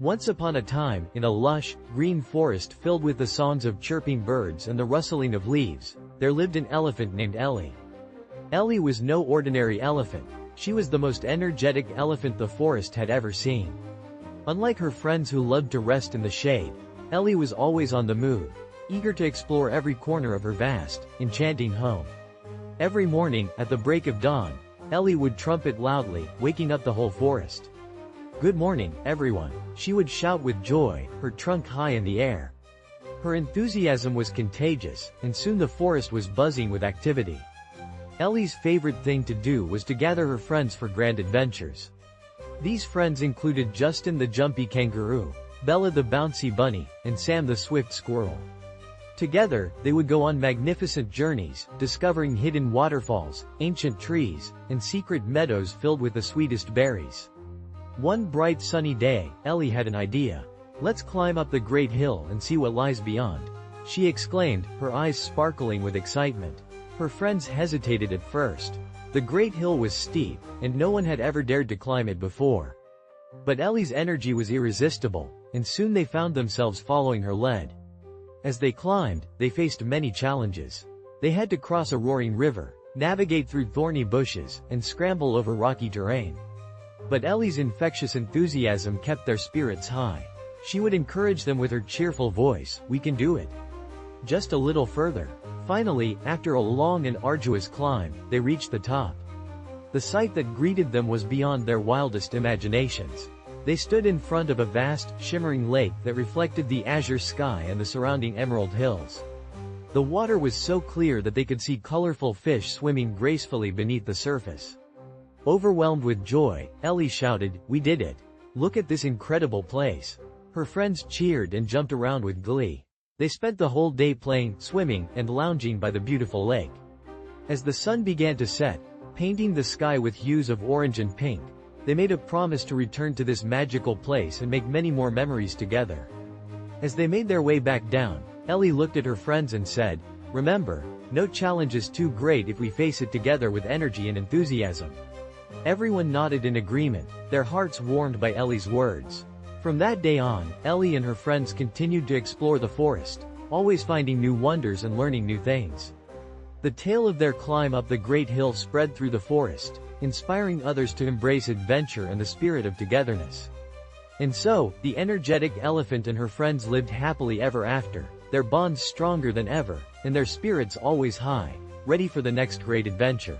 Once upon a time, in a lush, green forest filled with the songs of chirping birds and the rustling of leaves, there lived an elephant named Ellie. Ellie was no ordinary elephant. She was the most energetic elephant the forest had ever seen. Unlike her friends who loved to rest in the shade, Ellie was always on the move, eager to explore every corner of her vast, enchanting home. Every morning, at the break of dawn, Ellie would trumpet loudly, waking up the whole forest. "Good morning, everyone," she would shout with joy, her trunk high in the air. Her enthusiasm was contagious, and soon the forest was buzzing with activity. Ellie's favorite thing to do was to gather her friends for grand adventures. These friends included Justin the jumpy kangaroo, Bella the bouncy bunny, and Sam the swift squirrel. Together, they would go on magnificent journeys, discovering hidden waterfalls, ancient trees, and secret meadows filled with the sweetest berries. One bright sunny day, Ellie had an idea. "Let's climb up the great hill and see what lies beyond," she exclaimed, her eyes sparkling with excitement. Her friends hesitated at first. The great hill was steep, and no one had ever dared to climb it before. But Ellie's energy was irresistible, and soon they found themselves following her lead. As they climbed, they faced many challenges. They had to cross a roaring river, navigate through thorny bushes, and scramble over rocky terrain. But Ellie's infectious enthusiasm kept their spirits high. She would encourage them with her cheerful voice, "We can do it. Just a little further." Finally, after a long and arduous climb, they reached the top. The sight that greeted them was beyond their wildest imaginations. They stood in front of a vast, shimmering lake that reflected the azure sky and the surrounding emerald hills. The water was so clear that they could see colorful fish swimming gracefully beneath the surface. Overwhelmed with joy, Ellie shouted, "We did it! Look at this incredible place!" Her friends cheered and jumped around with glee. They spent the whole day playing, swimming, and lounging by the beautiful lake. As the sun began to set, painting the sky with hues of orange and pink, they made a promise to return to this magical place and make many more memories together. As they made their way back down, Ellie looked at her friends and said, "Remember, no challenge is too great if we face it together with energy and enthusiasm." Everyone nodded in agreement, their hearts warmed by Ellie's words. From that day on, Ellie and her friends continued to explore the forest, always finding new wonders and learning new things. The tale of their climb up the great hill spread through the forest, inspiring others to embrace adventure and the spirit of togetherness. And so, the energetic elephant and her friends lived happily ever after, their bonds stronger than ever, and their spirits always high, ready for the next great adventure.